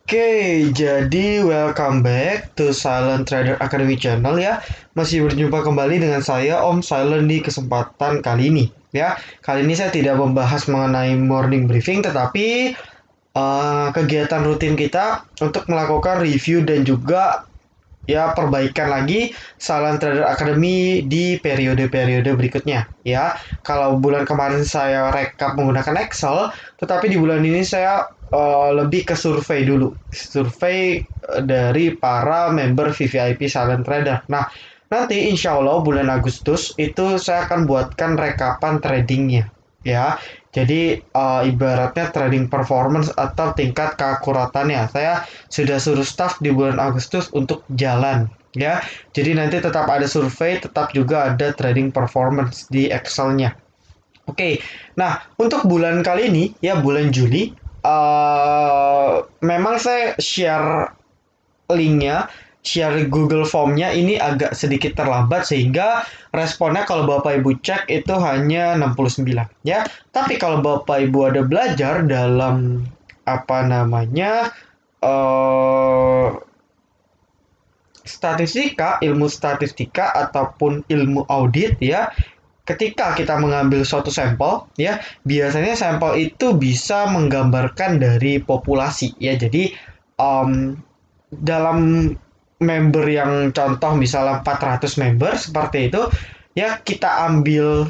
Jadi welcome back to Silent Trader Academy Channel ya. Masih berjumpa kembali dengan saya Om Silent di kesempatan kali ini ya. Kali ini saya tidak membahas mengenai morning briefing, tetapi kegiatan rutin kita untuk melakukan review dan juga ya perbaikan lagi Silent Trader Academy di periode-periode berikutnya ya. Kalau bulan kemarin saya rekap menggunakan Excel, tetapi di bulan ini saya lebih ke survei dulu. Survei dari para member VVIP Silent Trader. Nah, nanti insya Allah bulan Agustus itu saya akan buatkan rekapan tradingnya ya. Jadi ibaratnya trading performance atau tingkat keakuratannya. Saya sudah suruh staff di bulan Agustus untuk jalan ya. Jadi nanti tetap ada survei, tetap juga ada trading performance di Excel-nya. Oke. Nah, untuk bulan kali ini ya bulan Juli memang saya share Google Form-nya ini agak sedikit terlambat sehingga responnya kalau Bapak Ibu cek itu hanya 69 ya. Tapi kalau Bapak Ibu ada belajar dalam apa namanya statistika, ilmu statistika ataupun ilmu audit ya, ketika kita mengambil suatu sampel ya, biasanya sampel itu bisa menggambarkan dari populasi ya. Jadi dalam member yang contoh misalnya 400 member seperti itu ya, kita ambil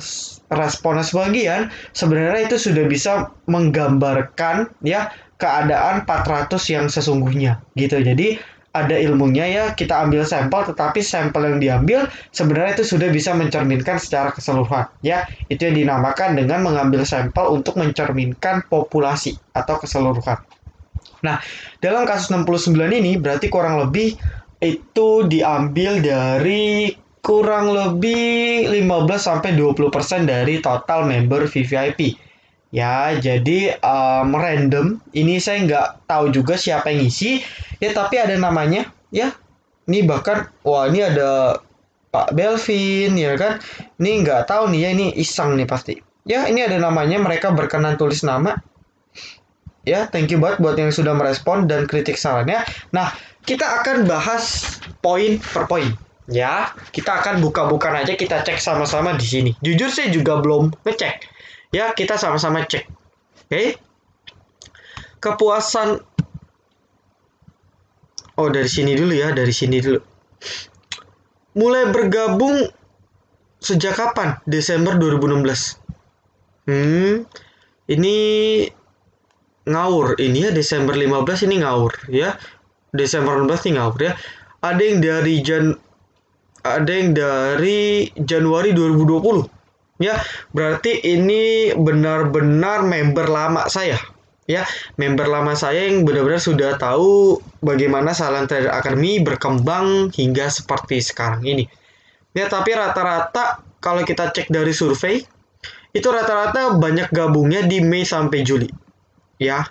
responnya sebagian, sebenarnya itu sudah bisa menggambarkan ya keadaan 400 yang sesungguhnya gitu. Jadi ada ilmunya ya, kita ambil sampel, tetapi sampel yang diambil sebenarnya itu sudah bisa mencerminkan secara keseluruhan ya. Itu yang dinamakan dengan mengambil sampel untuk mencerminkan populasi atau keseluruhan. Nah, dalam kasus 69 ini berarti kurang lebih itu diambil dari kurang lebih 15-20% dari total member VVIP. Ya, jadi random. Ini saya nggak tahu juga siapa yang ngisi. Ya, tapi ada namanya. Ya, ini bahkan, wah ini ada Pak Belvin, ya kan. Ini nggak tahu nih ya, ini iseng nih pasti. Ya, ini ada namanya, mereka berkenan tulis nama. Ya, thank you banget buat yang sudah merespon dan kritik sarannya. Nah, kita akan bahas poin per poin. Ya, kita akan buka-bukaan aja, kita cek sama-sama di sini. Jujur saya juga belum ngecek. Ya, kita sama-sama cek. Oke. Kepuasan. Oh, dari sini dulu ya, dari sini dulu. Mulai bergabung sejak kapan? Desember 2016. Ini ngawur ini ya, Desember 15 ini ngawur ya. Desember 15 ini ngawur ya. Ada yang dari Januari 2020. Ya, berarti ini benar-benar member lama saya. Ya, member lama saya yang benar-benar sudah tahu bagaimana Silent Trader Academy berkembang hingga seperti sekarang ini. Ya, tapi rata-rata kalau kita cek dari survei, itu rata-rata banyak gabungnya di Mei sampai Juli. Ya,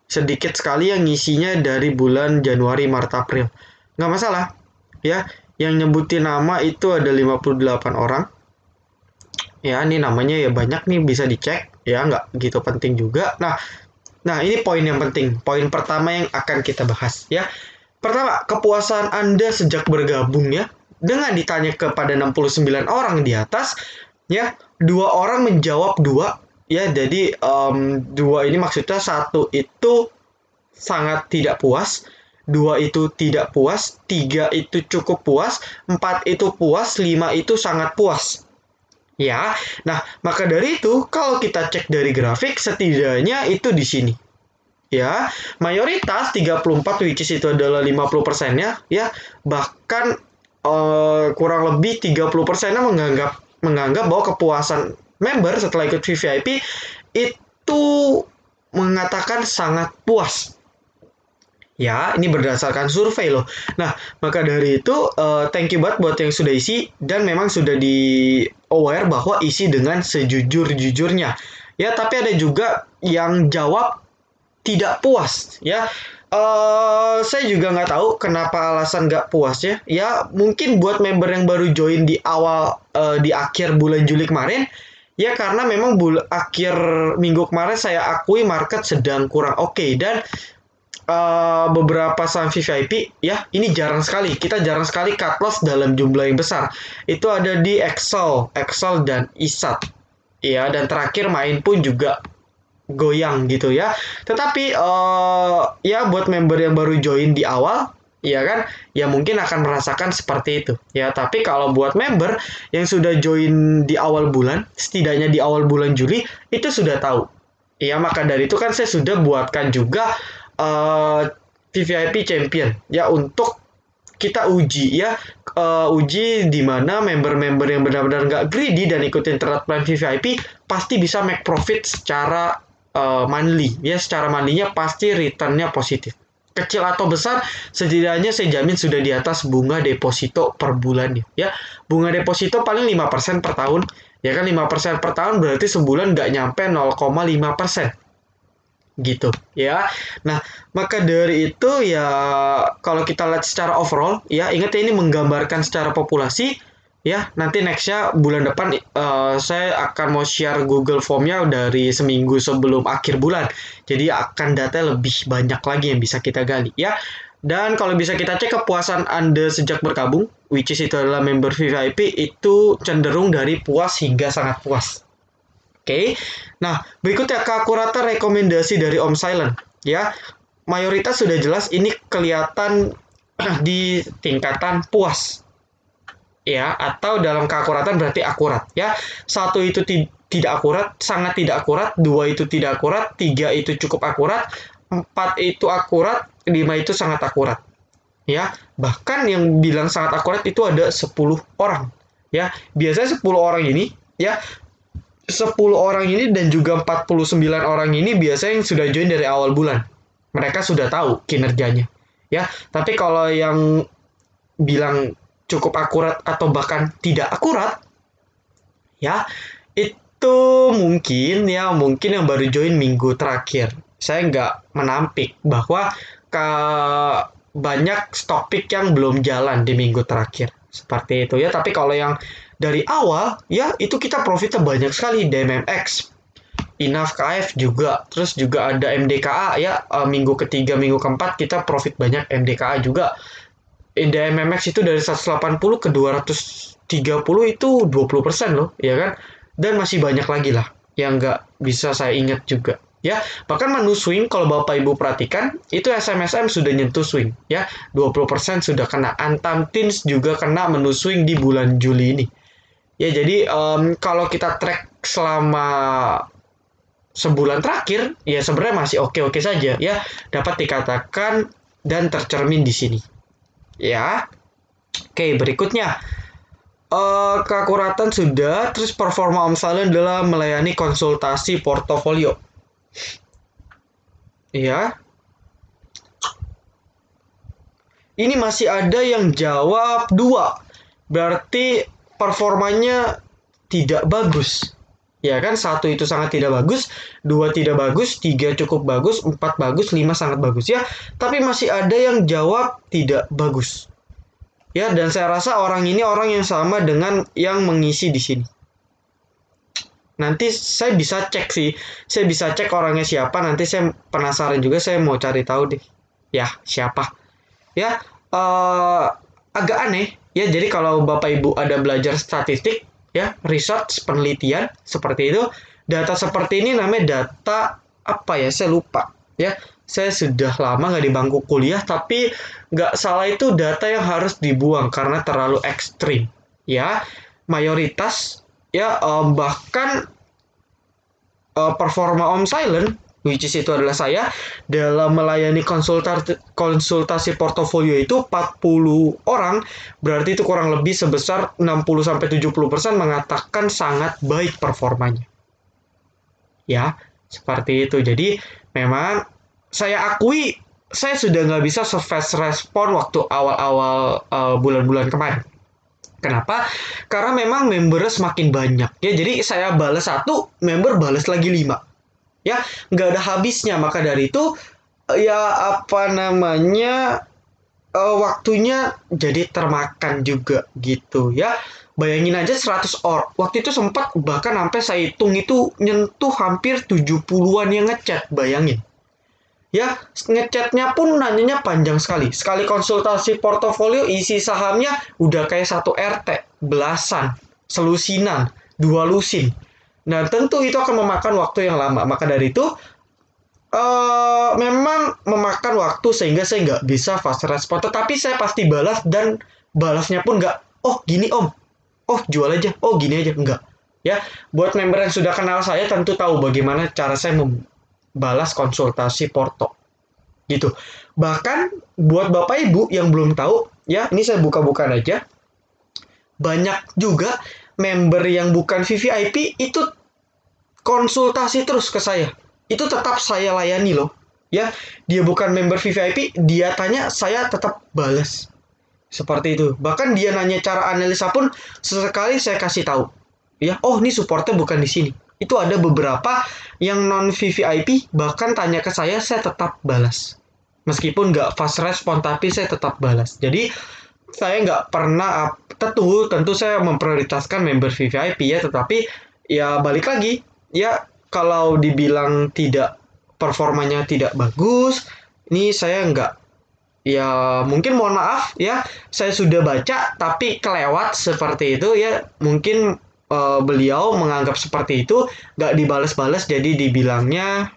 sedikit sekali yang ngisinya dari bulan Januari, Maret, April. Nggak masalah. Ya, yang nyebutin nama itu ada 58 orang. Ya, ini namanya ya banyak nih, bisa dicek. Ya, nggak gitu penting juga. Nah, ini poin yang penting. Poin pertama yang akan kita bahas. Ya, pertama, kepuasan Anda sejak bergabung ya. Dengan ditanya kepada 69 orang di atas, ya, 2 orang menjawab 2. Ya, jadi 2 ini maksudnya 1 itu sangat tidak puas, 2 itu tidak puas, 3 itu cukup puas, 4 itu puas, 5 itu sangat puas. Ya, nah maka dari itu kalau kita cek dari grafik setidaknya itu di sini. Ya, mayoritas 34 which is itu adalah 50%-nya ya, bahkan kurang lebih 30%-nya menganggap bahwa kepuasan member setelah ikut VVIP itu mengatakan sangat puas. Ya, ini berdasarkan survei loh. Nah, maka dari itu thank you banget buat yang sudah isi dan memang sudah di aware bahwa isi dengan sejujur-jujurnya. Ya, tapi ada juga yang jawab tidak puas. Ya, saya juga nggak tahu kenapa alasan nggak puas ya. Ya, mungkin buat member yang baru join di awal di akhir bulan Juli kemarin, ya karena memang akhir minggu kemarin saya akui market sedang kurang oke dan beberapa saham VVIP ya, ini jarang sekali. Kita jarang sekali cut loss dalam jumlah yang besar. Itu ada di Excel dan ISAT. Ya, dan terakhir main pun juga goyang gitu ya. Tetapi ya buat member yang baru join di awal, ya kan, ya mungkin akan merasakan seperti itu ya. Tapi kalau buat member yang sudah join di awal bulan, setidaknya di awal bulan Juli, itu sudah tahu. Ya, maka dari itu kan saya sudah buatkan juga VVIP Champion ya, untuk kita uji ya, uji di mana member-member yang benar-benar nggak greedy dan ikutin trade plan VVIP pasti bisa make profit secara monthly ya. Secara monthly-nya pasti return-nya positif, kecil atau besar, setidaknya saya jamin sudah di atas bunga deposito per bulannya ya. Bunga deposito paling 5% per tahun ya kan, 5% per tahun berarti sebulan nggak nyampe 0,5% gitu ya. Nah, maka dari itu ya, kalau kita lihat secara overall ya, ingat ya, ini menggambarkan secara populasi ya. Nanti nextnya bulan depan saya akan mau share Google Form-nya dari seminggu sebelum akhir bulan, jadi akan data lebih banyak lagi yang bisa kita gali ya. Dan kalau bisa kita cek kepuasan Anda sejak bergabung, which is itu adalah member VVIP, itu cenderung dari puas hingga sangat puas. Oke, nah berikutnya keakuratan rekomendasi dari Om Silent ya. Mayoritas sudah jelas ini kelihatan di tingkatan puas ya, atau dalam keakuratan berarti akurat ya. 1 itu tidak akurat, sangat tidak akurat. 2 itu tidak akurat. 3 itu cukup akurat. 4 itu akurat. 5 itu sangat akurat ya. Bahkan yang bilang sangat akurat itu ada 10 orang ya. Biasanya 10 orang ini ya, 10 orang ini dan juga 49 orang ini biasanya yang sudah join dari awal bulan. Mereka sudah tahu kinerjanya ya. Tapi kalau yang bilang cukup akurat atau bahkan tidak akurat ya, itu mungkin yang baru join minggu terakhir. Saya nggak menampik bahwa banyak stock pick yang belum jalan di minggu terakhir seperti itu ya. Tapi kalau yang dari awal ya, itu kita profitnya banyak sekali. DMMX, Inaf KF juga, terus juga ada MDKA ya, minggu ketiga, minggu keempat kita profit banyak MDKA juga. DMMX itu dari 180 ke 230 itu 20% loh ya kan. Dan masih banyak lagi lah yang nggak bisa saya ingat juga ya. Bahkan menu swing, kalau Bapak Ibu perhatikan, itu SMSM sudah nyentuh swing ya, 20% sudah kena. Antam Teens juga kena menu swing di bulan Juli ini ya. Jadi kalau kita track selama sebulan terakhir ya, sebenarnya masih oke-oke saja ya, dapat dikatakan dan tercermin di sini ya. Oke, berikutnya keakuratan sudah, terus performa Om Silent dalam melayani konsultasi portofolio ya. Ini masih ada yang jawab 2, berarti performanya tidak bagus ya kan. 1 itu sangat tidak bagus, 2 tidak bagus, 3 cukup bagus, 4 bagus, 5 sangat bagus ya. Tapi masih ada yang jawab tidak bagus ya. Dan saya rasa orang ini orang yang sama dengan yang mengisi di sini. Nanti saya bisa cek sih, saya bisa cek orangnya siapa. Nanti saya penasaran juga, saya mau cari tahu deh ya siapa ya. Agak aneh ya. Jadi kalau Bapak Ibu ada belajar statistik ya, research, penelitian seperti itu, data seperti ini namanya data apa ya, saya lupa ya. Saya sudah lama nggak di bangku kuliah, tapi nggak salah itu data yang harus dibuang karena terlalu ekstrim ya. Mayoritas ya, bahkan performa Om Silent, which is itu adalah saya, dalam melayani konsultasi portofolio itu 40 orang, berarti itu kurang lebih sebesar 60-70% mengatakan sangat baik performanya ya, seperti itu. Jadi memang saya akui, saya sudah nggak bisa se-fast respon waktu awal-awal bulan-bulan kemarin. Kenapa? Karena memang membernya semakin banyak ya. Jadi saya balas 1, member balas lagi 5 ya, nggak ada habisnya. Maka dari itu ya, apa namanya, waktunya jadi termakan juga gitu ya. Bayangin aja 100 orang. Waktu itu sempat bahkan sampai saya hitung itu nyentuh hampir 70-an yang ngechat, bayangin Ya, ngechatnya pun nanyanya panjang sekali. Sekali konsultasi portofolio, isi sahamnya udah kayak satu RT, belasan, selusinan, dua lusin. Nah, tentu itu akan memakan waktu yang lama. Maka dari itu, memang memakan waktu sehingga saya nggak bisa fast respon. Tetapi saya pasti balas dan balasnya pun nggak, oh gini om, oh jual aja, oh gini aja, enggak. Ya, buat member yang sudah kenal saya tentu tahu bagaimana cara saya membalas konsultasi porto gitu. Bahkan buat Bapak Ibu yang belum tahu, ya ini saya buka-bukaan aja. Banyak juga member yang bukan VVIP itu konsultasi terus ke saya. Itu tetap saya layani loh. Ya, dia bukan member VVIP, dia tanya saya tetap balas. Seperti itu. Bahkan dia nanya cara analisa pun sesekali saya kasih tahu. Ya, oh ini supportnya bukan di sini. Itu ada beberapa yang non VVIP bahkan tanya ke saya tetap balas. Meskipun nggak fast respon, tapi saya tetap balas. Jadi saya nggak pernah tentu saya memprioritaskan member VVIP ya, tetapi ya balik lagi ya kalau dibilang tidak performanya tidak bagus, ini saya nggak ya mungkin mohon maaf ya saya sudah baca tapi kelewat seperti itu ya mungkin beliau menganggap seperti itu nggak dibales-bales jadi dibilangnya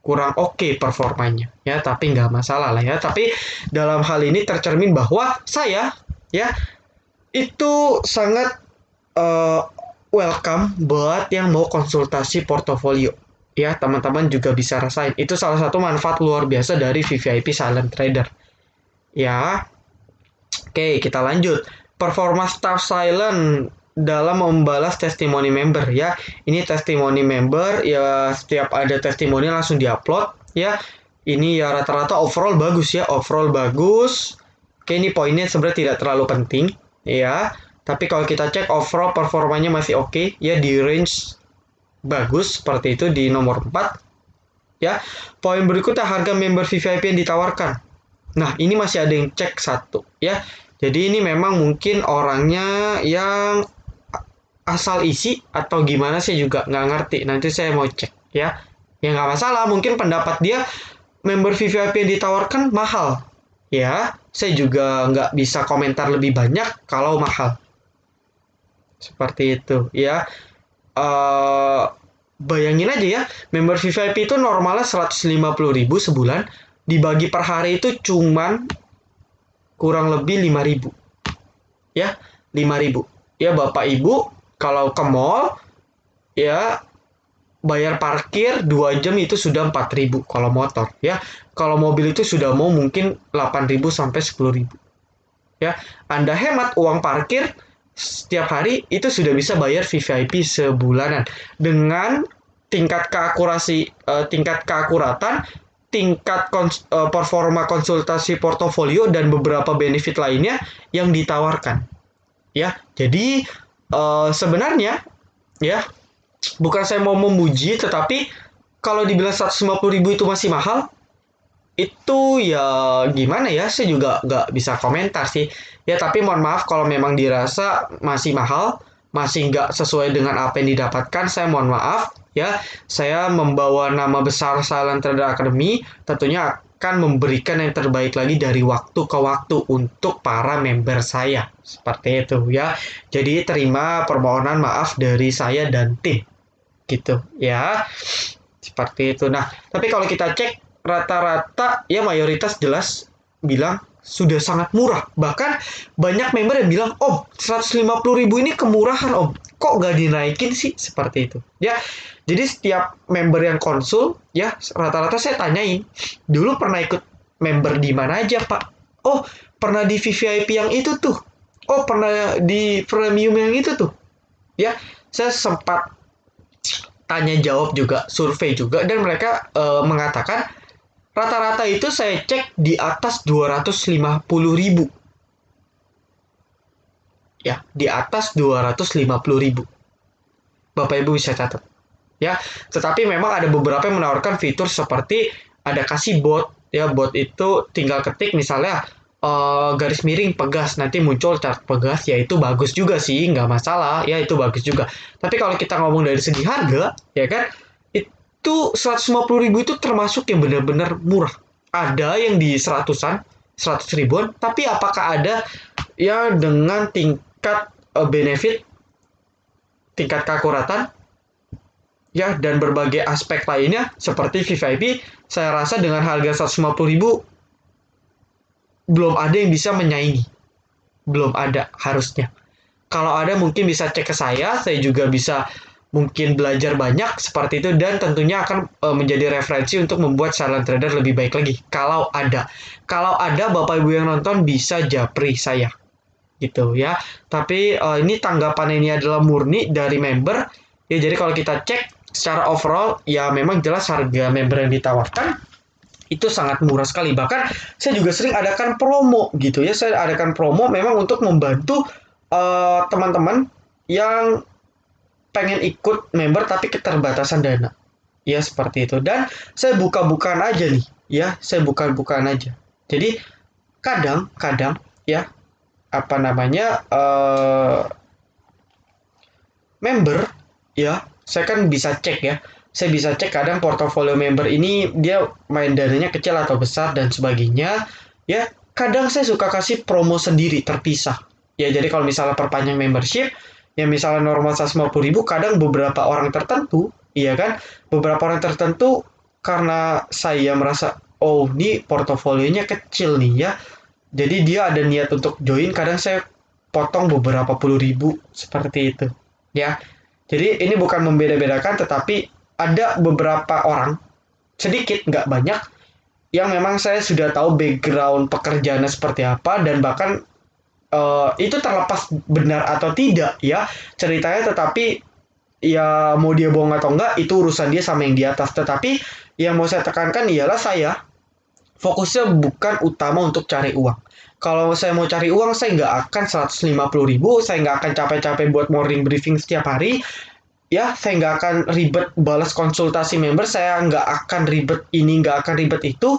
kurang oke performanya ya tapi nggak masalah lah ya tapi dalam hal ini tercermin bahwa saya ya itu sangat uh, welcome buat yang mau konsultasi portofolio ya teman-teman juga bisa rasain itu salah satu manfaat luar biasa dari VVIP Silent Trader ya. Oke kita lanjut performa staff silent dalam membalas testimoni member ya. Ini testimoni member ya setiap ada testimoni langsung diupload ya. Ini ya rata-rata overall bagus ya, overall bagus. Oke ini poinnya sebenarnya tidak terlalu penting ya. Tapi kalau kita cek overall performanya masih oke ya di range bagus seperti itu di nomor 4 ya. Poin berikutnya harga member VVIP yang ditawarkan. Nah ini masih ada yang cek satu ya. Jadi ini memang mungkin orangnya yang asal isi atau gimana sih juga nggak ngerti. Nanti saya mau cek ya. Ya nggak masalah. Mungkin pendapat dia member VVIP yang ditawarkan mahal. Ya, saya juga nggak bisa komentar lebih banyak kalau mahal. Seperti itu ya. Bayangin aja ya, member VVIP itu normalnya 150.000 sebulan. Dibagi per hari itu cuman kurang lebih 5.000. Ya, 5.000. Ya Bapak Ibu kalau ke mall ya bayar parkir 2 jam itu sudah 4.000 kalau motor ya. Kalau mobil itu sudah mau mungkin 8.000 sampai 10.000. Ya, Anda hemat uang parkir setiap hari itu sudah bisa bayar VVIP sebulanan dengan tingkat keakuratan, tingkat performa konsultasi portofolio dan beberapa benefit lainnya yang ditawarkan. Ya, jadi sebenarnya ya bukan saya mau memuji tetapi kalau dibilang 150.000 itu masih mahal itu ya gimana ya saya juga nggak bisa komentar sih ya tapi mohon maaf kalau memang dirasa masih mahal masih nggak sesuai dengan apa yang didapatkan saya mohon maaf ya saya membawa nama besar Silent Trader Academy tentunya akan memberikan yang terbaik lagi dari waktu ke waktu untuk para member saya. Seperti itu ya. Jadi terima permohonan maaf dari saya dan tim. Gitu ya. Seperti itu. Nah, tapi kalau kita cek rata-rata ya mayoritas jelas bilang sudah sangat murah. Bahkan banyak member yang bilang, "Om, 150.000 ini kemurahan, Om. Kok nggak dinaikin sih?" Seperti itu. Ya, jadi setiap member yang konsul, ya rata-rata saya tanyain, dulu pernah ikut member di mana aja, Pak? Oh, pernah di VVIP yang itu tuh. Oh, pernah di premium yang itu tuh. Ya, saya sempat tanya jawab juga, survei juga, dan mereka mengatakan, rata-rata itu saya cek di atas 250.000. Ya, di atas 250.000. Bapak Ibu bisa catat. Ya, tetapi memang ada beberapa yang menawarkan fitur seperti ada kasih bot. Ya, bot itu tinggal ketik misalnya garis miring pegas nanti muncul chart pegas ya itu bagus juga sih, nggak masalah. Ya, itu bagus juga. Tapi kalau kita ngomong dari segi harga, ya kan itu 150.000 itu termasuk yang benar-benar murah. Ada yang di seratusan, 100.000-an, tapi apakah ada ya dengan tingkat benefit, tingkat keakuratan, ya dan berbagai aspek lainnya seperti VVIP, saya rasa dengan harga 150.000 belum ada yang bisa menyaingi. Belum ada harusnya. Kalau ada mungkin bisa cek ke saya juga bisa mungkin belajar banyak seperti itu dan tentunya akan menjadi referensi untuk membuat silent trader lebih baik lagi. Kalau ada Bapak Ibu yang nonton bisa japri saya gitu ya. Tapi ini tanggapan ini adalah murni dari member ya. Jadi kalau kita cek secara overall ya memang jelas harga member yang ditawarkan itu sangat murah sekali. Bahkan saya juga sering adakan promo gitu ya. Saya adakan promo memang untuk membantu teman-teman yang pengen ikut member tapi keterbatasan dana. Ya seperti itu. Dan saya buka-bukaan aja nih. Ya, saya buka-bukaan aja. Jadi kadang ya apa namanya member ya, saya kan bisa cek ya. Saya bisa cek kadang portofolio member ini dia main dananya kecil atau besar dan sebagainya. Ya, kadang saya suka kasih promo sendiri terpisah. Ya, jadi kalau misalnya perpanjang membership, ya misalnya normal 150.000, kadang beberapa orang tertentu, iya kan? Beberapa orang tertentu karena saya merasa, oh ini portofolionya kecil nih ya. Jadi dia ada niat untuk join, kadang saya potong beberapa puluh ribu seperti itu. Ya, jadi ini bukan membeda-bedakan, tetapi ada beberapa orang, sedikit nggak banyak, yang memang saya sudah tahu background pekerjaannya seperti apa dan bahkan itu terlepas benar atau tidak ya ceritanya, tetapi ya mau dia bohong atau enggak itu urusan dia sama yang di atas. Tetapi yang mau saya tekankan ialah saya fokusnya bukan utama untuk cari uang. Kalau saya mau cari uang, saya nggak akan 150.000, saya nggak akan capek-capek buat morning briefing setiap hari. Ya, saya nggak akan ribet balas konsultasi member, saya nggak akan ribet ini, nggak akan ribet itu.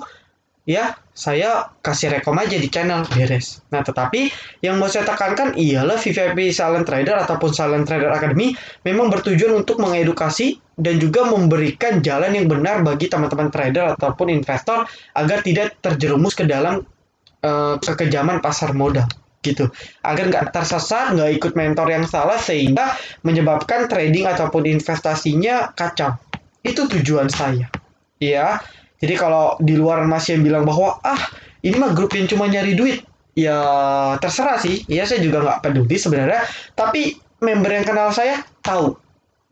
Ya, saya kasih rekom aja di channel, beres. Nah, tetapi yang mau saya tekankan ialah VVIP Silent Trader ataupun Silent Trader Academy memang bertujuan untuk mengedukasi dan juga memberikan jalan yang benar bagi teman-teman trader ataupun investor agar tidak terjerumus ke dalam kekejaman pasar modal gitu, agar nggak tersesat, nggak ikut mentor yang salah sehingga menyebabkan trading ataupun investasinya kacau. Itu tujuan saya ya. Jadi kalau di luar masih yang bilang bahwa ini mah grup yang cuma nyari duit, ya terserah sih. Ya saya juga nggak peduli sebenarnya. Tapi member yang kenal saya tahu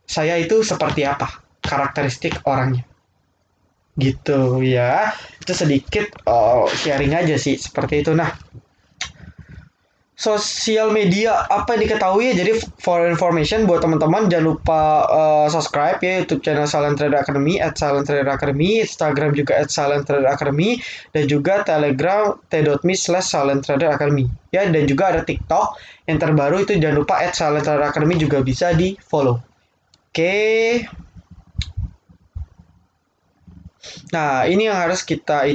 saya itu seperti apa karakteristik orangnya. Gitu ya. Itu sedikit sharing aja sih seperti itu. Nah, sosial media apa yang diketahui ya. Jadi for information buat teman-teman jangan lupa subscribe ya YouTube channel Silent Trader Academy @silenttraderacademy, Instagram juga @silenttraderacademy, dan juga Telegram t.me/silenttraderacademy ya, dan juga ada TikTok yang terbaru itu jangan lupa @silenttraderacademy juga bisa di follow. Oke. Nah, ini yang harus kita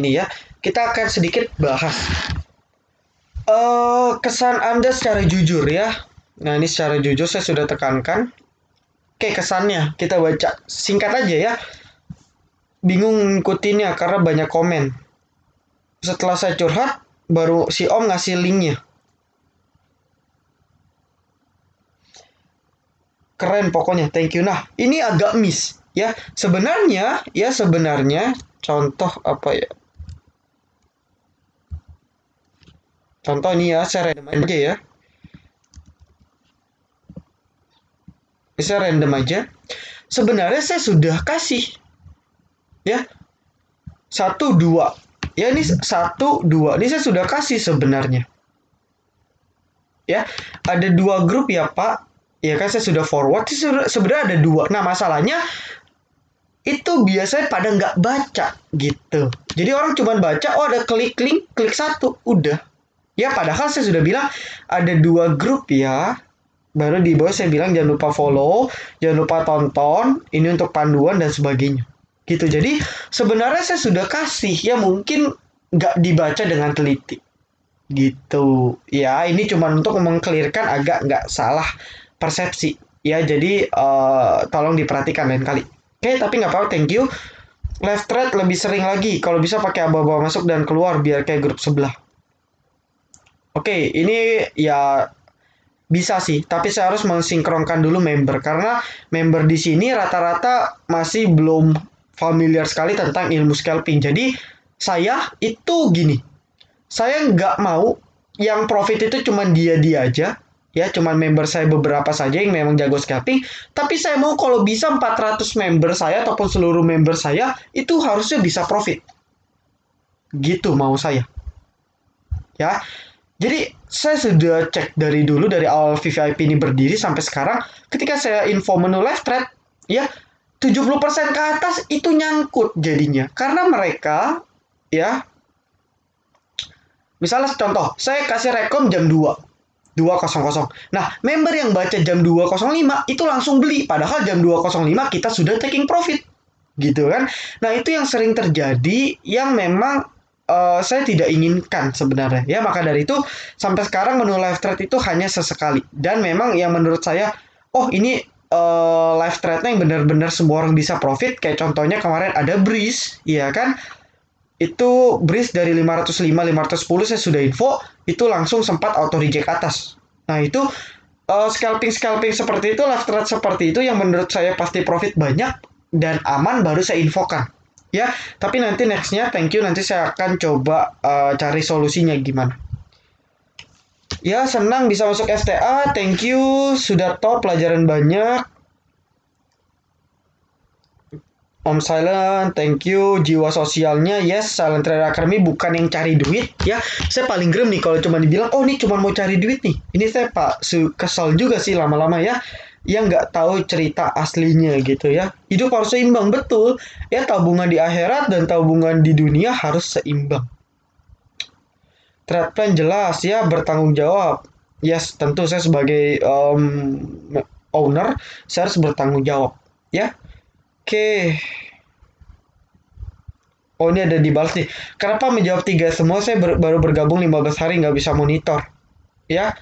kita akan sedikit bahas kesan Anda secara jujur ya. Nah, ini secara jujur saya sudah tekankan. Oke, kesannya kita baca singkat aja ya. Bingung ngikutinnya karena banyak komen. Setelah saya curhat, baru si Om ngasih linknya. Keren pokoknya, thank you. Nah, ini agak miss ya. Sebenarnya contoh apa ya? Contoh nih ya, saya random aja ya. Bisa random aja. Sebenarnya saya sudah kasih. Ya. 1, 2. Ya, ini 1, 2. Ini saya sudah kasih sebenarnya. Ya, ada 2 grup ya, Pak. Ya kan saya sudah forward. Sebenarnya ada 2. Nah, masalahnya itu biasanya pada nggak baca gitu. Jadi orang cuma baca, oh ada klik link, klik 1, udah. Ya, padahal saya sudah bilang ada 2 grup ya. Baru di bawah saya bilang jangan lupa follow, jangan lupa tonton, ini untuk panduan dan sebagainya. Gitu. Jadi sebenarnya saya sudah kasih, ya mungkin nggak dibaca dengan teliti. Gitu. Ya, ini cuma untuk mengklirkan agak nggak salah persepsi. Ya, jadi tolong diperhatikan lain kali. Oke, tapi nggak apa-apa, thank you. Left thread lebih sering lagi. Kalau bisa pakai aba-aba masuk dan keluar biar kayak grup sebelah. Oke, ini ya bisa sih, tapi saya harus mensinkronkan dulu member karena member di sini rata-rata masih belum familiar sekali tentang ilmu scalping. Jadi saya itu gini, saya nggak mau yang profit itu cuma dia aja, ya cuman member saya beberapa saja yang memang jago scalping, tapi saya mau kalau bisa 400 member saya ataupun seluruh member saya itu harusnya bisa profit. Gitu mau saya. Ya, jadi saya sudah cek dari dulu dari awal VVIP ini berdiri sampai sekarang. Ketika saya info menu left thread, ya 70% ke atas itu nyangkut jadinya. Karena mereka, ya, misalnya contoh, saya kasih rekom jam 2.00. Nah, member yang baca jam 2.05 itu langsung beli. Padahal jam 2.05 kita sudah taking profit. Gitu kan. Nah, itu yang sering terjadi yang memang saya tidak inginkan sebenarnya ya, maka dari itu sampai sekarang menu live thread itu hanya sesekali dan memang yang menurut saya oh ini live threadnya yang benar-benar semua orang bisa profit, kayak contohnya kemarin ada Breeze ya kan, itu Breeze dari 505 510 saya sudah info itu langsung sempat auto reject atas. Nah itu scalping seperti itu, live thread seperti itu yang menurut saya pasti profit banyak dan aman baru saya infokan. Ya, tapi nanti nextnya, thank you, nanti saya akan coba cari solusinya gimana. Ya, senang bisa masuk FTA, thank you, sudah top, pelajaran banyak. Om Silent, thank you, jiwa sosialnya, yes, Silent Trader Academy bukan yang cari duit, ya. Saya paling gerem nih kalau cuma dibilang, oh ini cuma mau cari duit nih. Ini saya kesal juga sih lama-lama ya. Yang nggak tahu cerita aslinya gitu ya. Hidup harus seimbang, betul. Ya tabungan di akhirat dan tabungan di dunia harus seimbang. Trade plan jelas ya, bertanggung jawab. Yes, tentu saya sebagai owner, saya harus bertanggung jawab. Ya, oke. Oh ini ada dibalas nih. Kenapa menjawab 3 semua? Saya baru bergabung 15 hari nggak bisa monitor. Ya,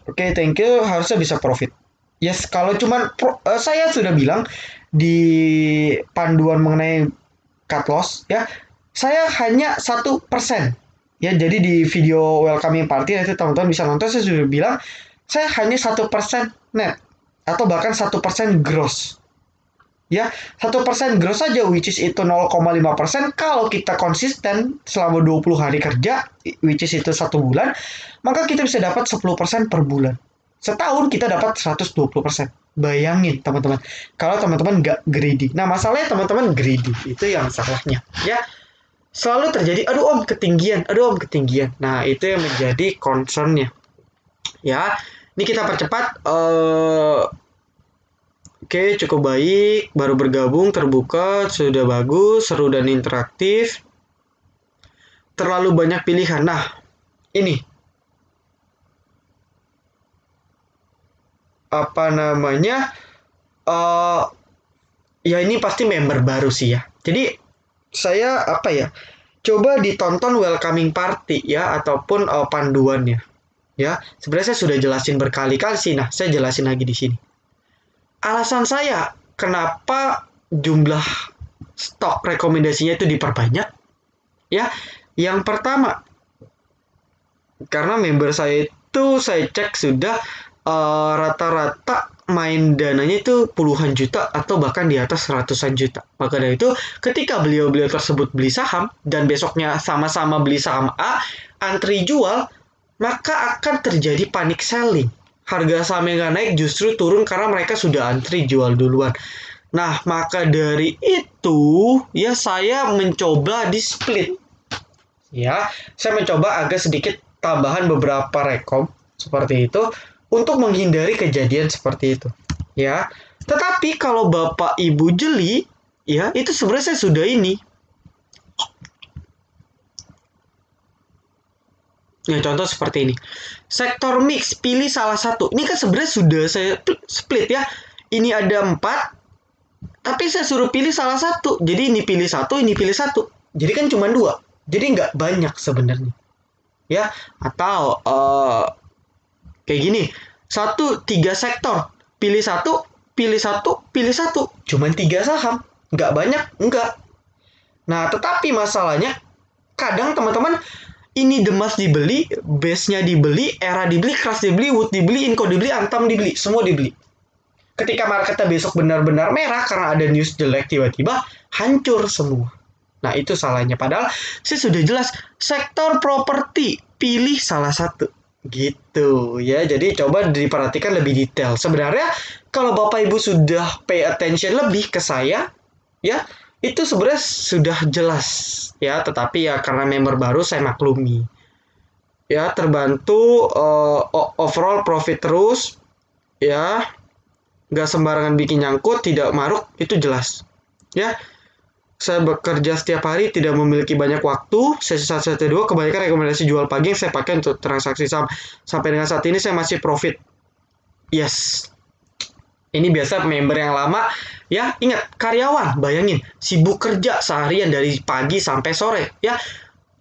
oke, thank you. Harusnya bisa profit. Yes, kalau cuman saya sudah bilang di panduan mengenai cut loss ya, saya hanya 1%. Ya, jadi di video welcoming party itu teman-teman bisa nonton, saya sudah bilang saya hanya 1% net atau bahkan 1% gross. Ya, 1% gross saja, which is itu 0,5%. Kalau kita konsisten selama 20 hari kerja, which is itu 1 bulan, maka kita bisa dapat 10% per bulan. Setahun kita dapat 120%. Bayangin teman-teman, kalau teman-teman nggak greedy. Nah, masalahnya teman-teman greedy, itu yang salahnya. Ya, selalu terjadi, aduh om ketinggian. Nah, itu yang menjadi concernnya. Ya, ini kita percepat. Oke, cukup baik. Baru bergabung, terbuka, sudah bagus, seru dan interaktif. Terlalu banyak pilihan. Nah, ini. Apa namanya? Ya ini pasti member baru sih ya. Jadi, saya apa ya? Coba ditonton welcoming party ya, ataupun panduannya. Ya, sebenarnya saya sudah jelasin berkali-kali sih. Nah, saya jelasin lagi di sini. Alasan saya kenapa jumlah stok rekomendasinya itu diperbanyak ya, yang pertama karena member saya itu saya cek sudah rata-rata main dananya itu puluhan juta atau bahkan di atas ratusan juta. Maka dari itu ketika beliau-beliau tersebut beli saham dan besoknya sama-sama beli saham A, antri jual, maka akan terjadi panic selling. Harga saham yang nggak naik justru turun karena mereka sudah antri jual duluan. Nah, maka dari itu ya saya mencoba di split. Ya, saya mencoba agak sedikit tambahan beberapa rekom seperti itu untuk menghindari kejadian seperti itu. Ya. Tetapi kalau Bapak Ibu jeli, ya, itu sebenarnya saya sudah ini. Ya, contoh seperti ini. Sektor mix, pilih salah satu. Ini kan sebenarnya sudah saya split ya. Ini ada 4, tapi saya suruh pilih salah satu. Jadi ini pilih satu, ini pilih satu. Jadi kan cuma 2. Jadi nggak banyak sebenarnya. Ya, atau kayak gini. 3 sektor. Pilih satu, pilih satu, cuman 3 saham, nggak banyak, nggak. Nah, tetapi masalahnya kadang teman-teman ini Demas dibeli, base-nya dibeli, Era dibeli, Crush dibeli, Wood dibeli, Inco dibeli, Antam dibeli, semua dibeli. Ketika marketnya besok benar-benar merah karena ada news jelek tiba-tiba hancur semua. Nah, itu salahnya. Padahal saya sudah jelas sektor properti, pilih salah satu. Gitu ya. Jadi coba diperhatikan lebih detail. Sebenarnya kalau Bapak Ibu sudah pay attention lebih ke saya, ya, itu sebenarnya sudah jelas ya, tetapi ya karena member baru saya maklumi. Ya, terbantu overall profit terus ya, nggak sembarangan bikin nyangkut, tidak maruk, itu jelas. Ya, saya bekerja setiap hari, tidak memiliki banyak waktu. Sesi 1, sesi 2, kebanyakan rekomendasi jual pagi yang saya pakai untuk transaksi saham. Sampai dengan saat ini saya masih profit. Yes. Ini biasa member yang lama. Ya, ingat, karyawan, bayangin, sibuk kerja seharian dari pagi sampai sore. Ya,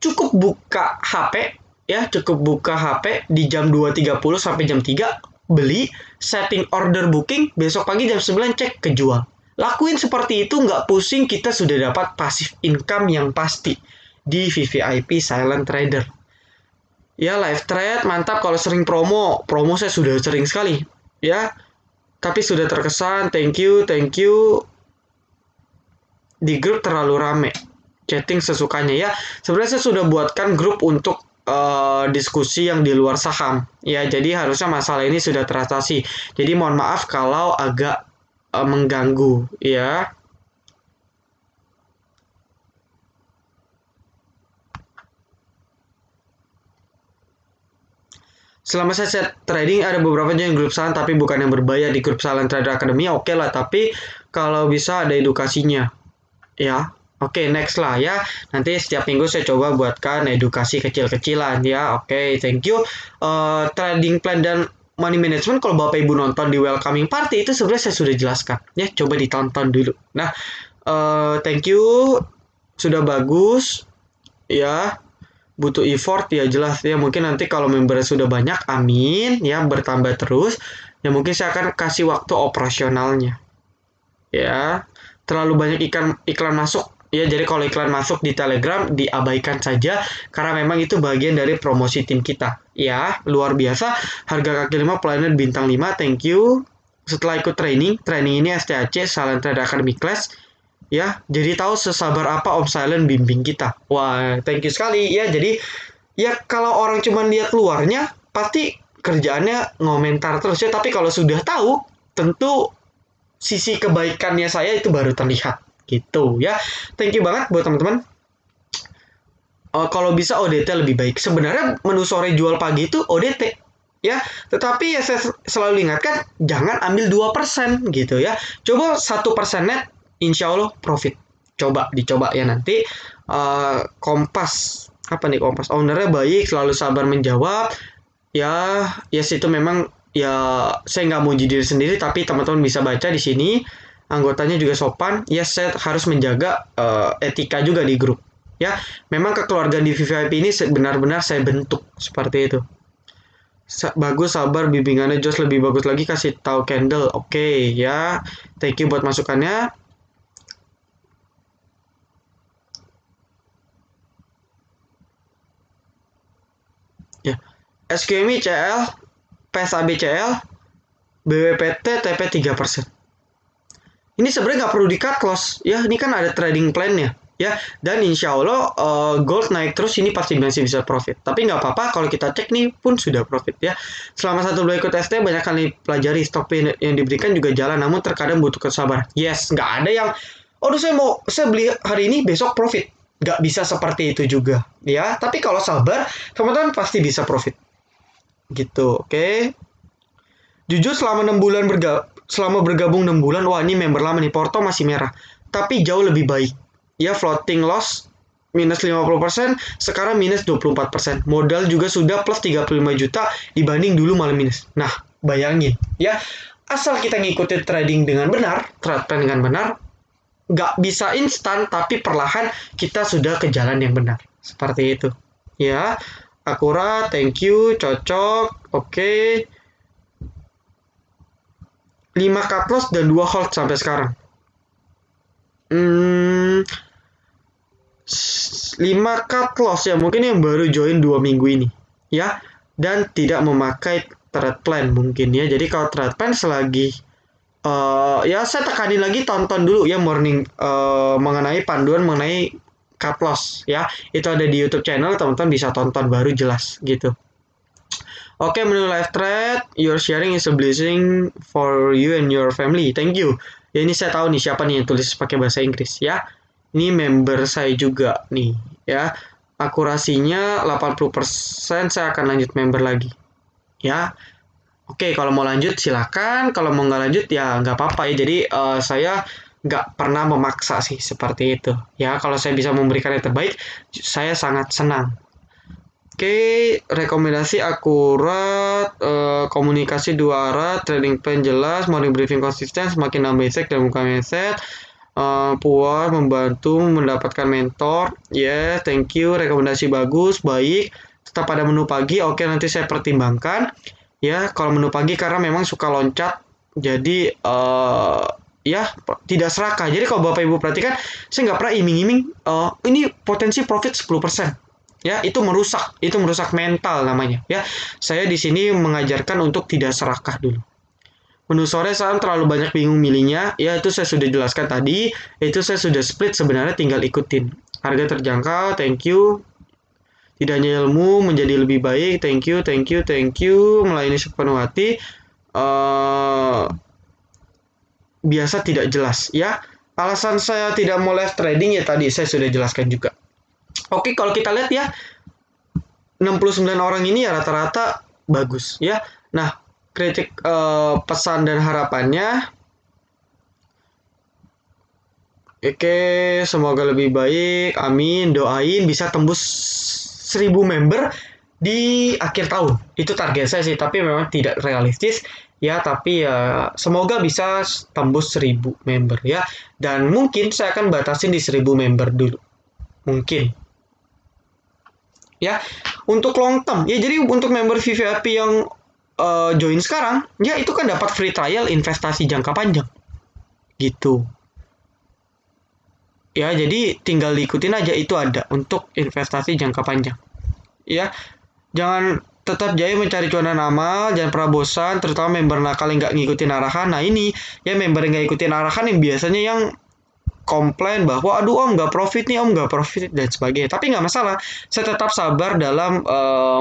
cukup buka HP, ya, cukup buka HP di jam 2.30 sampai jam 3, beli, setting order booking, besok pagi jam 9 cek, kejual. Lakuin seperti itu, nggak pusing, kita sudah dapat passive income yang pasti di VVIP Silent Trader. Ya, live trade mantap kalau sering promo. Promo saya sudah sering sekali. Ya, tapi sudah terkesan. Thank you. Di grup terlalu rame. Chatting sesukanya ya. Sebenarnya saya sudah buatkan grup untuk diskusi yang di luar saham. Ya, jadi harusnya masalah ini sudah teratasi. Jadi mohon maaf kalau agak mengganggu ya. Selama saya set trading ada beberapa jenis grup saham tapi bukan yang berbayar di grup Silent Trader Academy. Oke lah, tapi kalau bisa ada edukasinya. Ya. Oke, next lah ya. Nanti setiap minggu saya coba buatkan edukasi kecil-kecilan ya. Oke, thank you. Trading plan dan money management kalau Bapak Ibu nonton di welcoming party itu sebenarnya saya sudah jelaskan. Ya, coba ditonton dulu. Nah, thank you. Sudah bagus. Ya, butuh effort ya jelas ya. Mungkin nanti kalau membernya sudah banyak, amin ya, bertambah terus. Ya mungkin saya akan kasih waktu operasionalnya. Ya, terlalu banyak iklan masuk. Ya, jadi kalau iklan masuk di Telegram diabaikan saja karena memang itu bagian dari promosi tim kita. Ya, luar biasa. Harga kaki 5 Planet bintang 5. Thank you. Setelah ikut training ini STAC Silent Trader Academy Class. Ya, jadi tahu sesabar apa Om Silent bimbing kita. Wah, thank you sekali ya. Jadi ya kalau orang cuma lihat luarnya pasti kerjaannya ngomentar terus ya, tapi kalau sudah tahu tentu sisi kebaikannya saya itu baru terlihat gitu ya. Thank you banget buat teman-teman. Kalau bisa ODT lebih baik. Sebenarnya menu sore jual pagi itu ODT ya, tetapi ya saya selalu ingatkan jangan ambil 2% gitu ya. Coba 1% net, insya Allah profit. Dicoba ya nanti. Kompas apa nih Kompas? Ownernya baik, selalu sabar menjawab. Ya, yes itu memang ya saya nggak mau jadi diri sendiri, tapi teman-teman bisa baca di sini. Anggotanya juga sopan. Yes, saya harus menjaga etika juga di grup. Ya, memang kekeluargaan di VVIP ini benar-benar saya bentuk seperti itu. Bagus, sabar, bimbingannya Jos lebih bagus lagi, kasih tahu candle. Oke, ya. Thank you buat masukannya. Ya. SQMI CL, PSAB CL, BWPT TP 3%. Ini sebenarnya nggak perlu di cut loss ya, ini kan ada trading plan-nya ya, dan insya Allah gold naik terus ini pasti masih bisa profit, tapi nggak apa-apa kalau kita cek nih pun sudah profit ya. Selama 1 bulan ikut ST banyak kali pelajari stop yang diberikan juga jalan, namun terkadang butuh kesabaran. Yes, nggak ada yang saya beli hari ini besok profit, nggak bisa seperti itu juga ya, tapi kalau sabar teman-teman pasti bisa profit gitu. Oke. Jujur selama 6 bulan bergabung 6 bulan, wah ini member lama nih, Porto masih merah, tapi jauh lebih baik. Ya, floating loss minus 50%, sekarang minus 24%. Modal juga sudah plus 35 juta dibanding dulu malah minus. Nah, bayangin ya, asal kita ngikutin trading dengan benar, trade plan dengan benar, nggak bisa instan, tapi perlahan kita sudah ke jalan yang benar. Seperti itu. Ya, akurat, thank you, cocok, oke. 5 cut loss dan 2 hold sampai sekarang. 5 cut loss ya, mungkin yang baru join 2 minggu ini ya, dan tidak memakai trade plan mungkin ya. Jadi kalau trade plan selagi ya saya tekanin lagi, tonton dulu ya morning mengenai panduan mengenai cut loss ya. Itu ada di YouTube channel, teman-teman bisa tonton baru jelas gitu. Oke, menu live trade, your sharing is a blessing for you and your family. Thank you. Ya ini saya tahu nih siapa nih yang tulis pakai bahasa Inggris ya. Ini member saya juga nih ya. Akurasinya 80%, saya akan lanjut member lagi. Ya. Oke, kalau mau lanjut silakan, kalau mau nggak lanjut ya nggak apa-apa ya. Jadi saya nggak pernah memaksa sih seperti itu. Ya, kalau saya bisa memberikan yang terbaik, saya sangat senang. Oke, rekomendasi akurat, komunikasi 2 arah, trading plan jelas, morning briefing konsisten, semakin nambah insight dan buka mindset, puas, membantu mendapatkan mentor, yes, thank you, rekomendasi bagus, baik, tetap ada menu pagi, oke nanti saya pertimbangkan, ya kalau menu pagi karena memang suka loncat, jadi ya tidak serakah. Jadi kalau Bapak Ibu perhatikan, saya nggak pernah iming-iming, ini potensi profit 10%. Ya, itu merusak mental namanya. Ya, saya di sini mengajarkan untuk tidak serakah dulu. Menu sore saham terlalu banyak bingung milihnya. Ya, itu saya sudah jelaskan tadi. Itu saya sudah split, sebenarnya tinggal ikutin. Harga terjangkau, thank you. Tidak hanya ilmu menjadi lebih baik, thank you, thank you, thank you. Melayani sepenuh hati. Biasa tidak jelas, ya. Alasan saya tidak mau live trading ya tadi saya sudah jelaskan juga. Oke, kalau kita lihat ya, 69 orang ini ya rata-rata bagus ya. Nah, kritik pesan dan harapannya, oke, semoga lebih baik, amin, doain bisa tembus 1000 member di akhir tahun. Itu target saya sih, tapi memang tidak realistis ya, tapi ya semoga bisa tembus 1000 member ya. Dan mungkin saya akan batasin di 1000 member dulu. Mungkin ya, untuk long term ya. Jadi untuk member VVIP yang join sekarang ya, itu kan dapat free trial investasi jangka panjang gitu ya. Jadi tinggal diikutin aja, itu ada untuk investasi jangka panjang ya. Jangan, tetap jaya mencari cuanan amal, jangan pernah bosan, terutama member nakal yang nggak ngikutin arahan. Nah ini ya, member yang nggak ikutin arahan yang biasanya yang komplain bahwa aduh om nggak profit nih, om nggak profit dan sebagainya. Tapi nggak masalah, saya tetap sabar dalam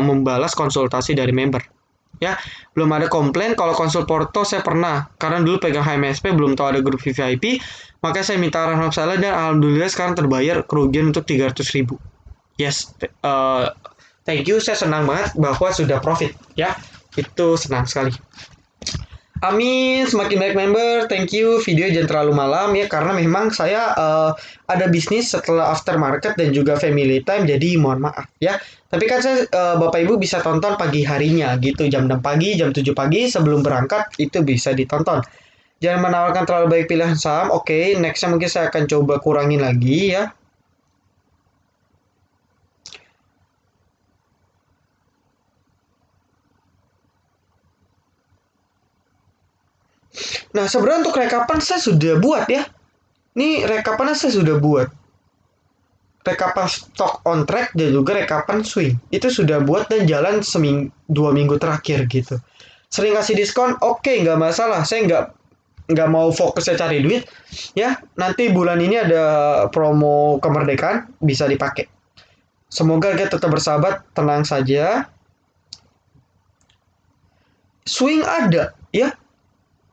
membalas konsultasi dari member ya. Belum ada komplain. Kalau konsul Porto saya pernah, karena dulu pegang HMSP belum tahu ada grup VVIP, makanya saya minta arahan salah dan alhamdulillah sekarang terbayar kerugian untuk 300.000. Yes, thank you, saya senang banget bahwa sudah profit ya, itu senang sekali. Amin, semakin banyak member, thank you. Video jangan terlalu malam ya, karena memang saya ada bisnis setelah aftermarket dan juga family time, jadi mohon maaf ya. Tapi kan saya Bapak Ibu bisa tonton pagi harinya gitu, jam 6 pagi, jam 7 pagi sebelum berangkat itu bisa ditonton. Jangan menawarkan terlalu banyak pilihan saham. Oke, nextnya mungkin saya akan coba kurangin lagi ya. Nah, sebenarnya untuk rekapan saya sudah buat ya. Ini rekapannya saya sudah buat. Rekapan stock on track dan juga rekapan swing. Itu sudah buat dan jalan 2 minggu terakhir gitu. Sering kasih diskon, oke, nggak masalah. Saya nggak mau fokusnya cari duit. Ya, nanti bulan ini ada promo kemerdekaan, bisa dipakai. Semoga kita tetap bersahabat, tenang saja. Swing ada, ya.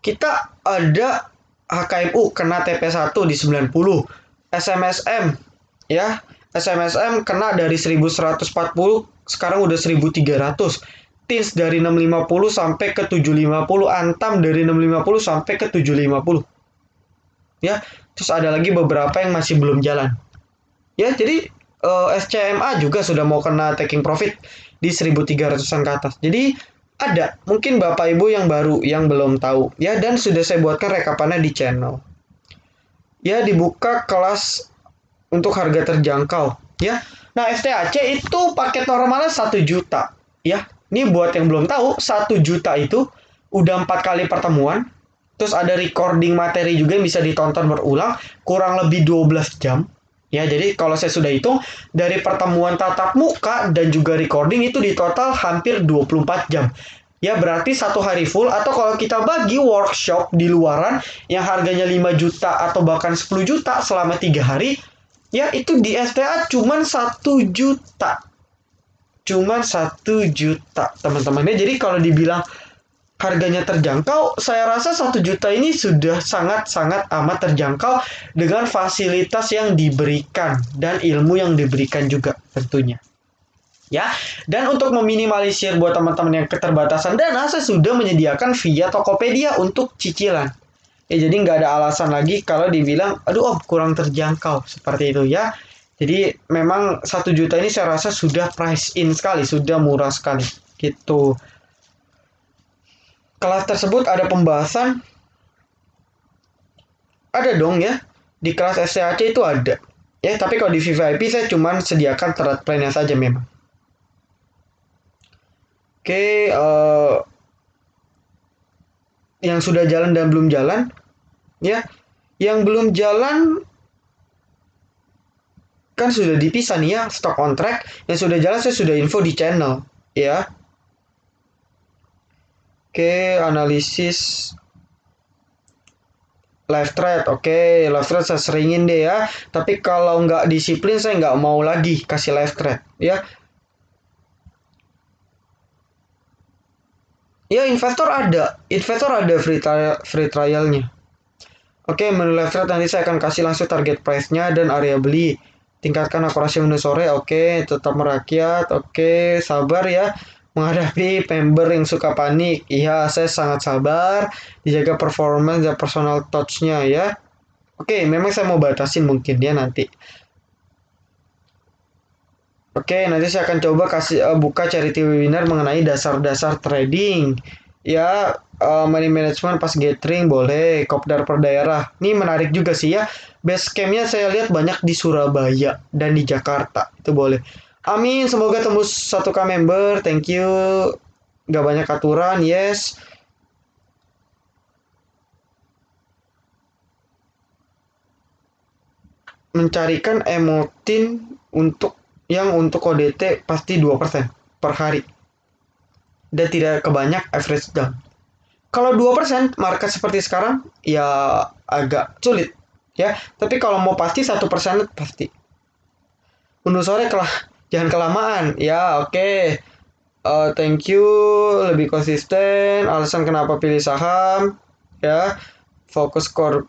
Kita ada HKMU kena TP1 di 90, SMSM ya, SMSM kena dari 1140 sekarang udah 1300, TINS dari 650 sampai ke 750, Antam dari 650 sampai ke 750 ya. Terus ada lagi beberapa yang masih belum jalan ya. Jadi SCMA juga sudah mau kena taking profit di 1300-an ke atas. Jadi ada mungkin Bapak Ibu yang baru yang belum tahu ya, dan sudah saya buatkan rekapannya di channel ya. Dibuka kelas untuk harga terjangkau ya. Nah, FTAC itu paket normalnya 1 juta ya. Ini buat yang belum tahu, 1 juta itu udah 4 kali pertemuan Terus ada recording materi juga yang bisa ditonton berulang kurang lebih 12 jam. Ya, jadi kalau saya sudah hitung dari pertemuan tatap muka dan juga recording itu di total hampir 24 jam. Ya, berarti satu hari full atau kalau kita bagi workshop di luaran yang harganya 5 juta atau bahkan 10 juta selama 3 hari, ya itu di STA cuman 1 juta. Cuman 1 juta, teman-teman. Ya, jadi kalau dibilang harganya terjangkau, saya rasa 1 juta ini sudah sangat-sangat amat terjangkau dengan fasilitas yang diberikan dan ilmu yang diberikan juga tentunya. Ya, dan untuk meminimalisir buat teman-teman yang keterbatasan dana, saya sudah menyediakan via Tokopedia untuk cicilan. Ya, jadi nggak ada alasan lagi kalau dibilang, aduh, kurang terjangkau seperti itu ya. Jadi memang 1 juta ini saya rasa sudah price in sekali, sudah murah sekali gitu. Kelas tersebut ada pembahasan, ada dong ya. Di kelas SCAC itu ada. Ya, tapi kalau di VVIP saya cuma sediakan thread plan-nya saja memang. Oke, yang sudah jalan dan belum jalan, ya. Yang belum jalan kan sudah dipisah nih ya, stock on track. Yang sudah jalan saya sudah info di channel, ya. Oke, analisis live thread. Oke, live thread saya seringin deh ya. Tapi kalau nggak disiplin saya nggak mau lagi kasih live thread, ya. Ya, investor ada free trialnya. Oke, menu live thread nanti saya akan kasih langsung target price-nya dan area beli. Tingkatkan akurasi menu sore, oke, tetap merakyat, oke, sabar ya. Menghadapi member yang suka panik, iya, saya sangat sabar. Dijaga performance dan personal touch-nya ya. Oke, memang saya mau batasin mungkin ya nanti. Oke, nanti saya akan coba kasih buka charity webinar mengenai dasar-dasar trading. Ya, money management pas gathering boleh, kopdar per daerah. Ini menarik juga sih ya. Base campnya saya lihat banyak di Surabaya dan di Jakarta. Itu boleh. Amin, semoga tembus 1K member. Thank you. Gak banyak aturan, yes. Mencarikan emotin untuk ODT pasti 2% per hari. Dan tidak kebanyak average down. Kalau 2% market seperti sekarang ya agak sulit ya. Tapi kalau mau pasti 1% pasti. Untuk sore jangan kelamaan. Ya, oke. Thank you, lebih konsisten. Alasan kenapa pilih saham ya. Fokus core.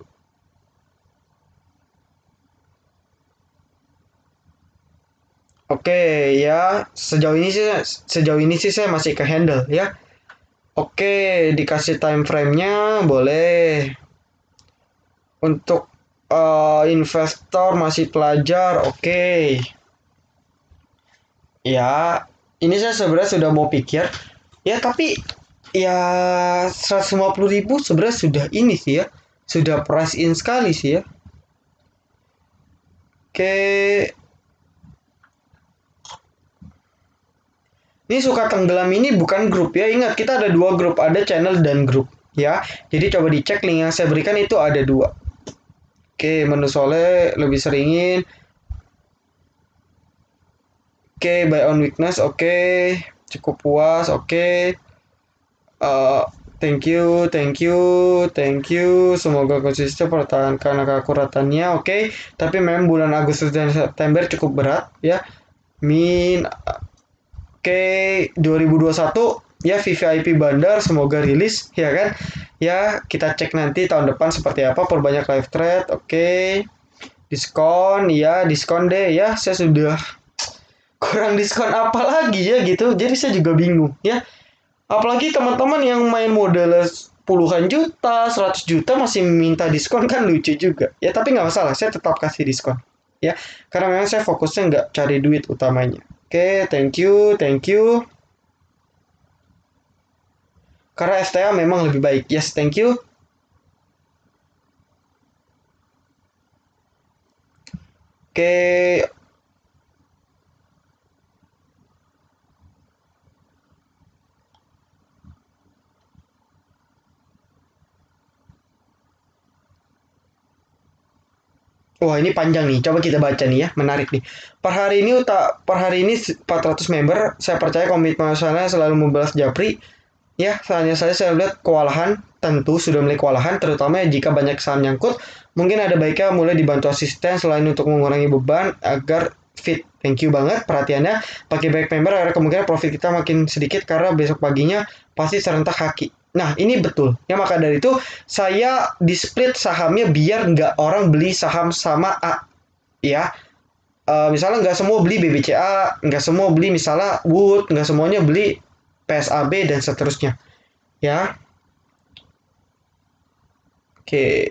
Oke, ya. Sejauh ini sih saya masih ke handle ya. Oke, dikasih time frame-nya boleh. Untuk investor masih pelajar, oke. Ya, ini saya sebenarnya sudah mau pikir. Ya, tapi ya 150.000 sebenarnya sudah ini sih ya. Sudah price in sekali sih ya. Oke. Ini suka tenggelam ini bukan grup ya. Ingat, kita ada dua grup. Ada channel dan grup. Ya, jadi coba dicek link yang saya berikan itu ada dua. Oke, menu sole lebih seringin. Oke, buy on weakness. Oke, cukup puas. Oke. Uh, thank you, thank you, thank you. Semoga konsisten pertahankan keakuratannya. Oke, tapi memang bulan Agustus dan September cukup berat ya. Min oke, 2021 ya VVIP Bandar semoga rilis ya kan. Ya, kita cek nanti tahun depan seperti apa, perbanyak live thread. Oke. Diskon, ya diskon deh ya. Saya sudah kurang diskon apa lagi ya gitu. Jadi saya juga bingung ya. Apalagi teman-teman yang main modal puluhan juta, 100 juta masih minta diskon kan lucu juga. Ya tapi nggak masalah, saya tetap kasih diskon. Ya, karena memang saya fokusnya nggak cari duit utamanya. Oke, thank you, thank you. Karena FTA memang lebih baik. Yes, thank you. Oke, Wah, ini panjang nih. Coba kita baca nih ya, menarik nih. Per hari ini 400 member. Saya percaya komitmen saya selalu membalas japri. Ya, hanya saya lihat kewalahan, tentu sudah mulai kewalahan, terutama jika banyak saham nyangkut. Mungkin ada baiknya mulai dibantu asisten selain untuk mengurangi beban agar fit. Thank you banget perhatiannya. Pakai baik member agar kemungkinan profit kita makin sedikit karena besok paginya pasti serentak kaki. Nah, ini betul. Ya, maka dari itu saya di split sahamnya biar nggak orang beli saham sama A. Ya, misalnya nggak semua beli BBCA, nggak semua beli misalnya Wood, nggak semuanya beli PSAB dan seterusnya. Ya, oke.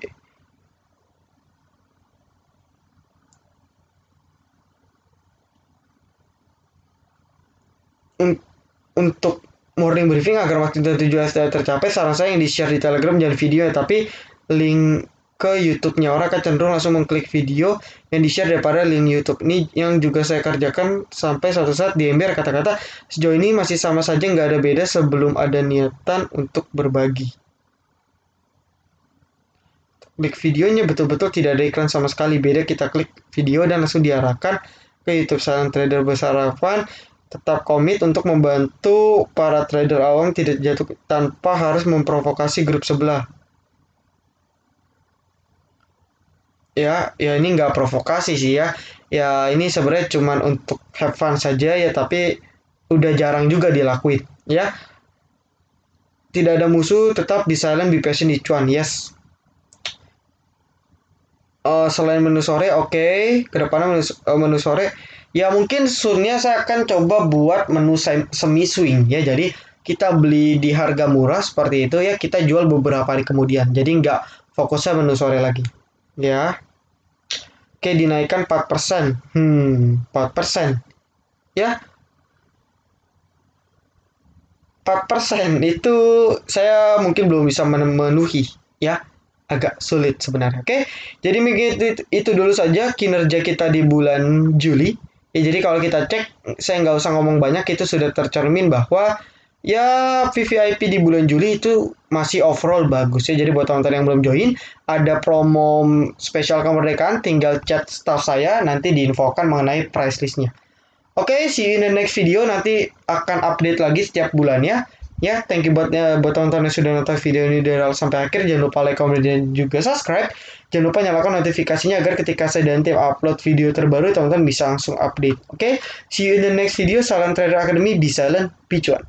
Untuk morning briefing agar waktu tujuan saya tercapai, saran saya yang di-share di Telegram jangan video ya, tapi link ke YouTube-nya. Orang akan cenderung langsung mengklik video yang di-share daripada link YouTube. Ini yang juga saya kerjakan sampai suatu saat di ember kata-kata sejauh ini masih sama saja, nggak ada beda sebelum ada niatan untuk berbagi. Klik videonya betul-betul tidak ada iklan sama sekali. Beda kita klik video dan langsung diarahkan ke YouTube. Saran trader bersarapan tetap komit untuk membantu para trader awam tidak jatuh tanpa harus memprovokasi grup sebelah. Ya ini nggak provokasi sih ya. Ya ini sebenarnya cuman untuk have fun saja ya, tapi udah jarang juga dilakuin. Ya, tidak ada musuh, tetap be silent, be patient, each one. Yes. Selain menu sore, oke. Kedepannya menu sore, ya mungkin soonnya saya akan coba buat menu semi swing ya. Jadi kita beli di harga murah seperti itu ya, kita jual beberapa hari kemudian. Jadi nggak fokusnya menu sore lagi. Ya, oke, dinaikkan 4%. 4%. Ya, 4% itu saya mungkin belum bisa memenuhi ya, agak sulit sebenarnya. Oke, jadi itu dulu saja kinerja kita di bulan Juli. Ya, jadi kalau kita cek, saya nggak usah ngomong banyak, itu sudah tercermin bahwa ya VVIP di bulan Juli itu masih overall bagus ya. Jadi buat teman-teman yang belum join, ada promo spesial kemerdekaan, tinggal chat staff saya, nanti diinfokan mengenai price listnya. Oke, see you in the next video. Nanti akan update lagi setiap bulannya. Ya, thank you buat teman-teman yang sudah nonton video ini dari awal sampai akhir. Jangan lupa like, comment, dan juga subscribe. Jangan lupa nyalakan notifikasinya agar ketika saya dan tim upload video terbaru, teman-teman bisa langsung update. Oke, see you in the next video. Salam Trader Academy, be silent, be cuan.